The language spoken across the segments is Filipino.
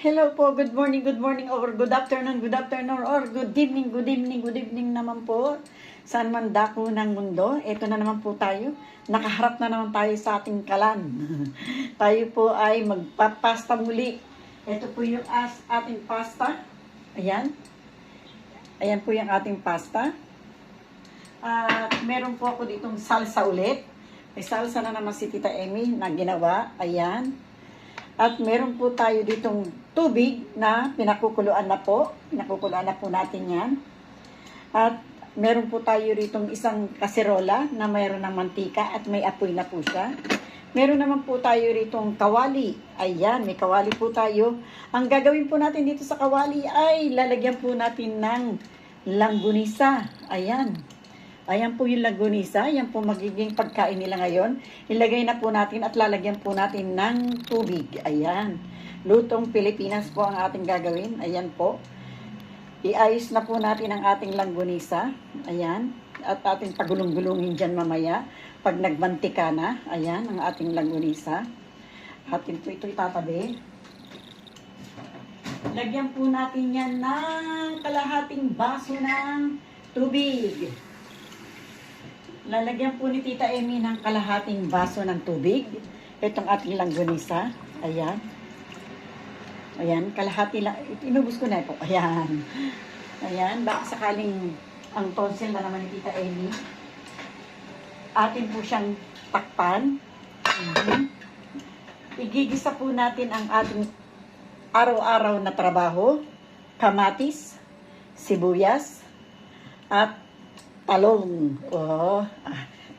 Hello po, good morning, or good afternoon, or good evening naman po. Saan man dako ng mundo, ito na naman po tayo. Nakaharap na naman tayo sa ating kalan. Tayo po ay magpapasta muli. Ito po yung ating pasta. Ayan. Ayan po yung ating pasta. At meron po ako ditong salsa ulit. May salsa na naman si Tita Amy na ginawa. Ayan. At meron po tayo ditong tubig na pinakukuluan na po. Pinakukuluan na po natin yan. At meron po tayo ditong isang kaserola na mayroon ng mantika at may apoy na po siya. Meron naman po tayo ditong kawali. Ayan, may kawali po tayo. Ang gagawin po natin dito sa kawali ay lalagyan po natin ng langgunisa. Ayan. Ayan po yung langgunisa. Yan po magiging pagkain nila ngayon. Ilagay na po natin at lalagyan po natin ng tubig. Ayan. Lutong Pilipinas po ang ating gagawin. Ayan po. Iayos na po natin ang ating langgunisa. Ayan. At ating pagulong-gulungin dyan mamaya. Pag nagmantika na. Ayan ang ating langgunisa. Atin po ito itatabi. Lagyan po natin yan ng kalahating baso ng tubig. Lalagyan po ni Tita Amy ng kalahating baso ng tubig. Itong ating langgunisa. Ayan. Ayan, kalahati lang. Inubos ko na ito. Ayan. Ayan, baka sakaling ang tonsil na naman ni Tita Amy. Atin po siyang takpan. Igigisa po natin ang ating araw-araw na trabaho. Kamatis, sibuyas, at talong. Oh,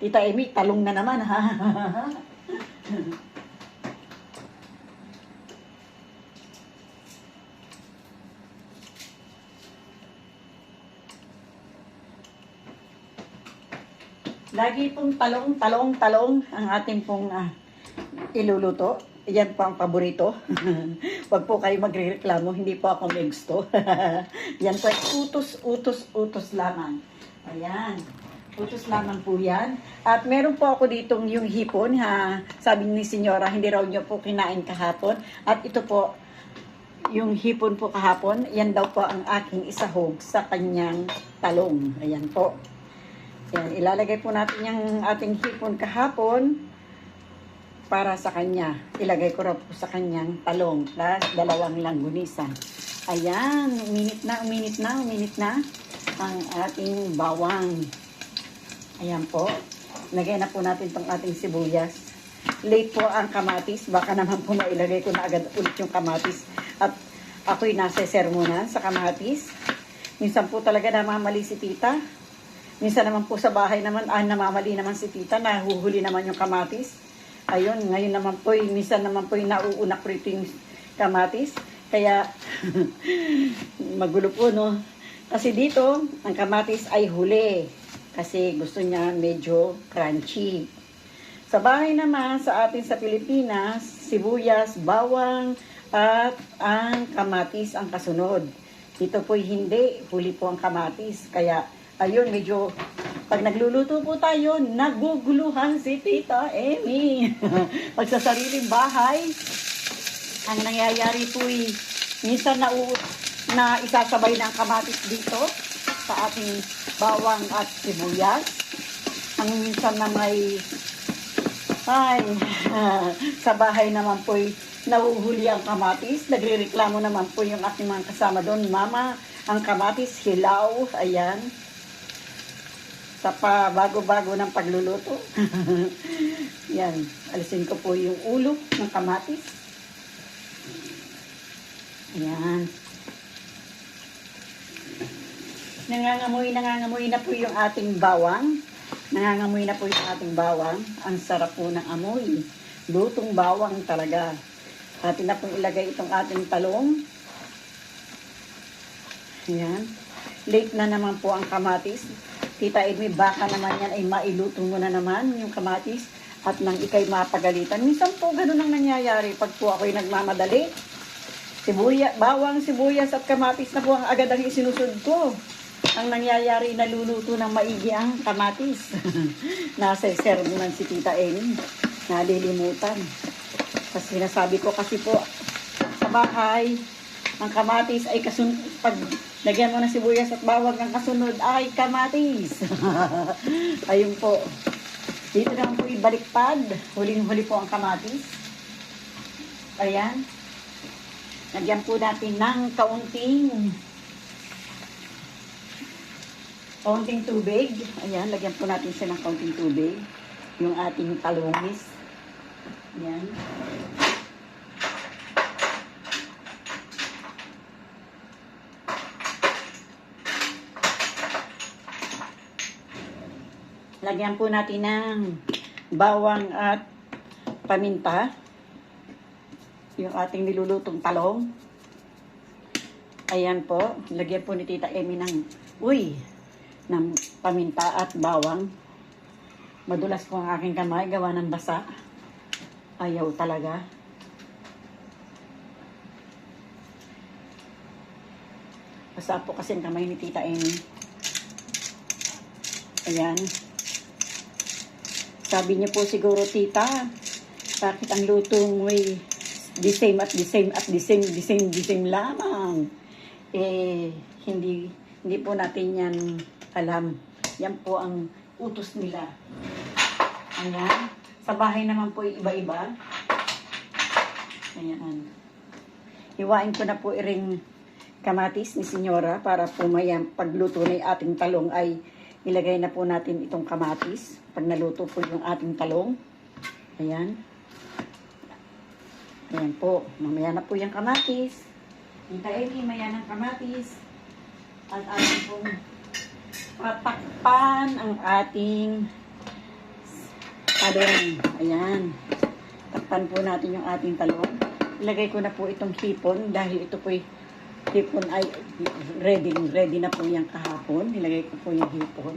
Tita Amy, talong na naman, ha? Lagi pong talong ang ating pong iluluto. Yan po ang paborito. Huwag po kayo magreklamo, hindi po ako may gusto. Yan po ay utos lamang. Ayan. Utos lamang po yan. At meron po ako ditong yung hipon, ha. Sabi ni Senyora, hindi raw niyo po kinain kahapon. At ito po, yung hipon po kahapon, yan daw po ang aking isahog sa kanyang talong. Ayan po. Yan, ilalagay po natin yung ating hipon kahapon para sa kanya. Ilagay ko raw po sa kanyang talong plus dalawang langgunisa. Ayan, uminit na ang ating bawang. Ayan po. Lagay na po natin itong ating sibuyas. Late po ang kamatis. Baka naman po mailagay ko na agad ulit yung kamatis. At ako'y nasa muna sa kamatis. Minsan po talaga namamali si Tita. Minsan naman po sa bahay naman, namamali naman si Tita. Nahuhuli naman yung kamatis. Ayun, ngayon naman po, minsan naman po nauunak rito yung kamatis. Kaya, magulo po, no? Kasi dito, ang kamatis ay huli. Kasi gusto niya medyo crunchy. Sa bahay naman, sa atin sa Pilipinas, sibuyas, bawang, at ang kamatis ang kasunod. Dito po hindi, huli po ang kamatis. Kaya, ayun, medyo, pag nagluluto po tayo, naguguluhan si Tita Amy. Pag sa sariling bahay, ang nangyayari po ay, minsan na isasabay ng kamatis dito sa ating bawang at sibuyas. Ang minsan na sa bahay naman po nahuhuli ang kamatis. Nagrereklamo naman po yung aking mga kasama doon. Mama, ang kamatis hilaw. Ayan. Sa bago-bago ng pagluluto. Yan. Alisin ko po yung ulo ng kamatis. Ayan. Nangangamoy na po yung ating bawang. Nangangamoy na po yung ating bawang. Ang sarap po ng amoy. Lutong bawang talaga. Atin na pong ilagay itong ating talong. Ayan. Late na naman po ang kamatis. Tita Amy, baka naman yan ay mailuto mo na naman yung kamatis at nang ikay mapagalitan. Minsan po ganun ang nangyayari pag po ako'y nagmamadali. Bawang, sibuyas at kamatis na po ang agad ang isinusunod ko. Ang nangyayari, naluluto ng maigi ang kamatis. Nasa sermonan si Tita Amy. Nalilimutan. Kasi sinasabi ko kasi po, sa bahay, ang kamatis ay pag lagyan mo ng sibuyas at bawang, ang kasunod ay kamatis. Ayun po. Dito naman po ibaliktad. Huling-huli po ang kamatis. Ayan. Lagyan po natin ng kaunting tubig. Ayan, lagyan po natin siya ng kaunting tubig. Yung ating talongis. Ayan. Lagyan po natin ng bawang at paminta. Yung ating nilulutong talong. Ayan po. Lagyan po ni Tita Emmy ng paminta at bawang. Madulas po ang aking kamay. Gawa ng basa. Ayaw talaga. Basa po kasi ang kamay ni Tita Emmy. Ayan. Sabi niya po siguro, Tita, bakit ang luto mo ay the same at the same lamang? Hindi po natin yan alam. Yan po ang utos nila. Ayan. Sa bahay naman po iba-iba. Ayan. Hiwain ko na po iring kamatis ni Senyora para po pagluto na ating talong ay ilagay na po natin itong kamatis. Pag naluto po yung ating talong. Ayan. Ayan po. Mamaya na po yung kamatis. Hintayin, maya ng kamatis. At ating pong patakpan ang ating talong. Ayan. Takpan po natin yung ating talong. Ilagay ko na po itong hipon dahil ito po hipon ay ready na po yung kahapon. Ilagay ko po yung hipon.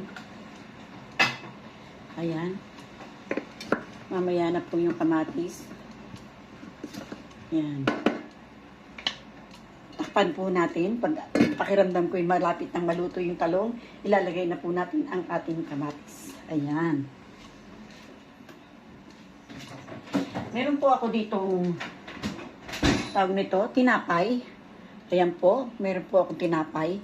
Ayan. Mamaya na po yung kamatis. Ayan. Takpan po natin. Pag pakiramdam ko yung malapit ng maluto yung talong, ilalagay na po natin ang ating kamatis. Ayan. Meron po ako ditong tawag nito, tinapay. Ayan po, meron po akong tinapay.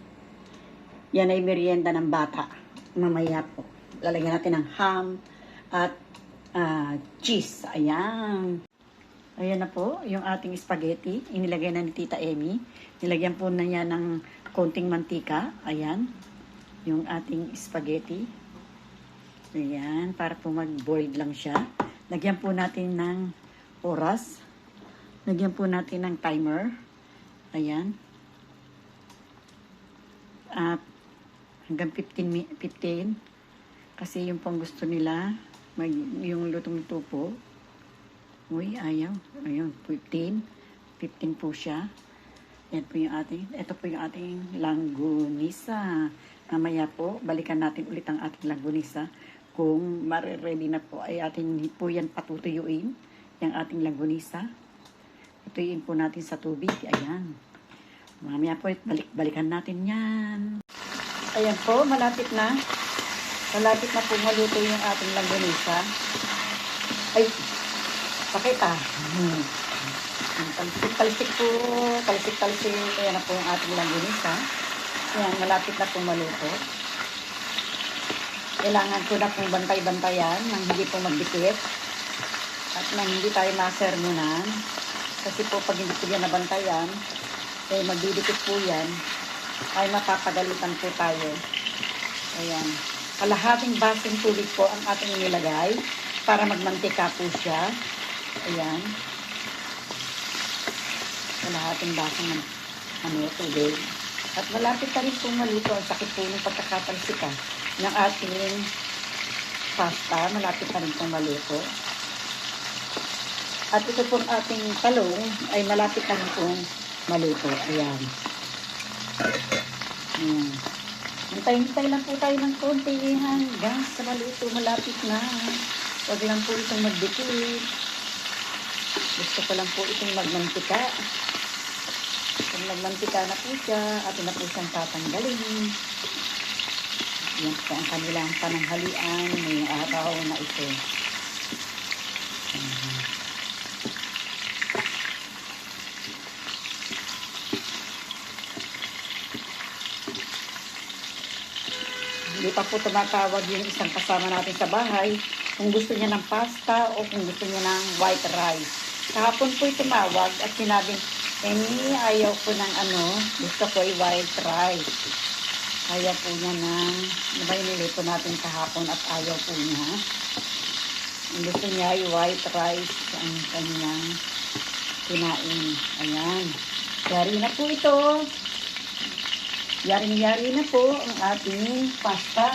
Yan ay merienda ng bata. Mamaya po. Lalagyan natin ng ham at cheese. Ayan. Ayan na po, yung ating spaghetti. Inilagay na ni Tita Emmy. Nilagyan po na niya ng konting mantika. Ayan. Yung ating spaghetti. Ayan, para po mag-boiled lang siya. Lagyan po natin ng oras. Lagyan po natin ng timer. Ayan. At hanggang 15. Kasi yung pang gusto nila, yung lutong-luto po. Uy, ayaw. Ayun, 15 po siya. Yan po yung ating, ito po yung ating langgunisa. Mamaya po, balikan natin ulit ang ating langgunisa. Kung ready na po, ay atin po yan patutuyuin. Yung ating langgunisa. Patuyuin po natin sa tubig. Ayan. Mamaya po, balikan natin yan. Ayan po, malapit na. Malapit na po maluto yung ating langgunisa. Ay, bakit Talisik po. Talisik. Ayan na po yung ating langgunisa. Ayan, malapit na po maluto. Kailangan ko na pong bantay-bantayan nang hindi po magdikit. At nang hindi tayo masermonan. Kasi po pag hindi po yan nabantayan, eh magdidikit po yan, ay mapapagalitan po tayo. Ayan. Kalahating baseng tubig po ang ating nilagay para magmantika po siya. Ayan. Kalahating baseng tubig. At malapit na rin po maluto. Ang sakit po ng pagkakatalsika ng ating pasta. Malapit na rin po maluto. At ito pong ating talong ay malapit na rin pong maluto. Ayan. Ayan. Hintay lang po tayo ng konti hanggang sa maluto. Malapit na. Huwag lang po itong magdikit. Gusto ko lang po itong magmantika. Kung nagmantika na po siya, atin na po siyang tatanggalin. Yan po ang kanilang pananghalian ngayong araw na ito. Hindi pa po tumatawag yung isang kasama natin sa bahay kung gusto niya ng pasta o kung gusto niya ng white rice. Kahapon po tumawag at sinabing, Amy, ayaw ko ng gusto ko ay white rice. Ayaw po niya ng, ano ba yung nilito natin kahapon at ayaw po niya. Ang gusto niya ay white rice ang kanyang kinain. Ayan. Yari na po ito. Yari na po ang ating pasta.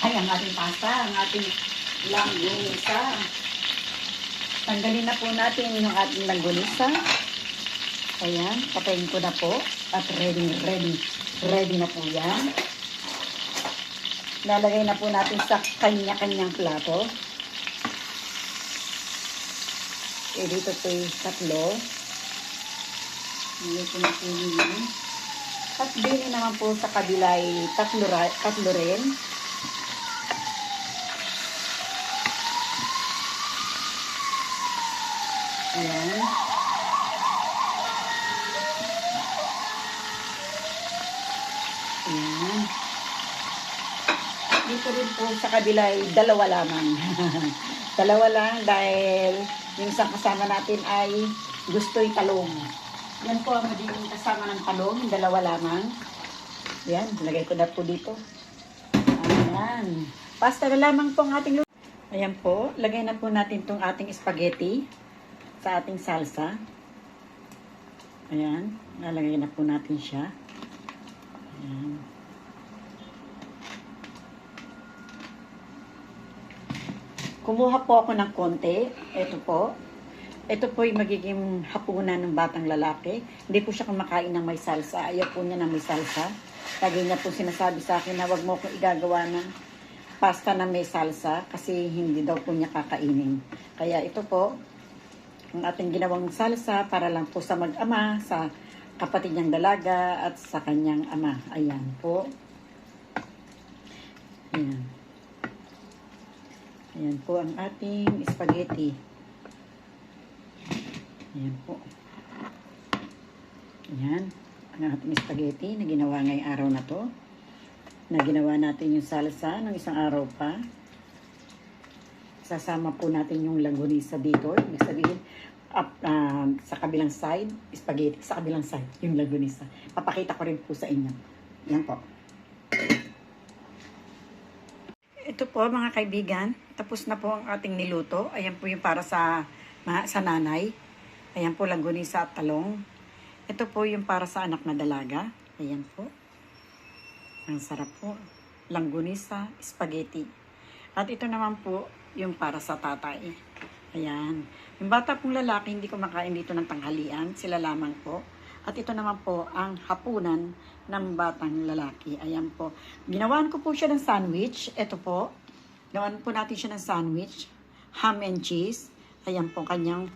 Ay, ang ating pasta, ang ating langgunisa. Tanggalin na po natin yung ating langgunisa. Ayan, patayin ko na po. At ready na po yan. Lalagay na po natin sa kanya-kanyang plato. Dito po yung tatlo. Dito na po yun. At din naman po sa kabila ay tatlo rin. Ayan. Ayan. Dito rin po sa kabila ay dalawa lamang. Dalawa lang dahil yung isang kasama natin ay gusto'y talong. Yan po ang magiging kasama ng talong, dalawa lamang. Yan, lagay ko na po dito. Ayan. Pasta na lamang po ang ating luto. Ayan po, lagay na po natin itong ating spaghetti sa ating salsa. Ayan, lalagay na po natin siya. Ayan. Kumuha po ako ng konti. Ito po. Ito po yung magiging hapunan ng batang lalaki. Hindi po siya kumakain ng may salsa. Ayaw po niya ng may salsa. Lagi niya po sinasabi sa akin na wag mo akong igagawa ng pasta na may salsa kasi hindi daw po niya kakainin. Kaya ito po, ang ating ginawang salsa para lang po sa mag-ama, sa kapatid niyang dalaga at sa kanyang ama. Ayan po. Ayan. Ayan po ang ating spaghetti. Ayan po. Ayan. Ang ating spaghetti na ginawa ngayong araw na to. Na ginawa natin yung salsa ng isang araw pa. Sasama po natin yung langgunisa dito. Ibig sabihin, sa kabilang side, spaghetti. Sa kabilang side, yung langgunisa. Papakita ko rin po sa inyo. Ayan po. Ito po mga kaibigan. Tapos na po ang ating niluto. Ayan po yung para sa nanay. Ayan po, langgunisa at talong. Ito po yung para sa anak na dalaga. Ayan po. Ang sarap po. Langgunisa, spaghetti. At ito naman po yung para sa tatay. Ayan. Yung bata pong lalaki, hindi kumakain dito ng tanghalian. Sila lamang po. At ito naman po ang hapunan ng batang lalaki. Ayan po. Ginawan ko po siya ng sandwich. Ito po. Ginawan po natin siya ng sandwich. Ham and cheese. Ayan po kanyang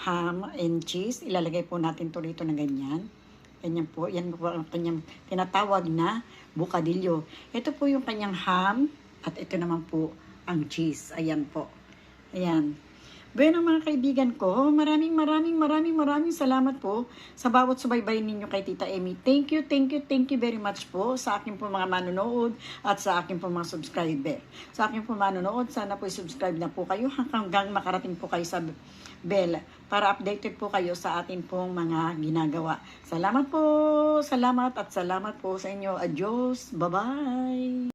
ham and cheese. Ilalagay po natin to rito na ganyan. Ganyan po. Yan po ang kanyang tinatawag na bocadillo. Ito po yung kanyang ham. At ito naman po ang cheese. Ayan po. Ayan. Bueno mga kaibigan ko, maraming salamat po sa bawat subaybay ninyo kay Tita Amy. Thank you very much po sa aking po mga manonood at sa aking po mga subscriber. Sa aking po manonood, sana po subscribe na po kayo hanggang makarating po kayo sa bell para updated po kayo sa ating pong mga ginagawa. Salamat po, salamat po sa inyo. Adios, bye-bye!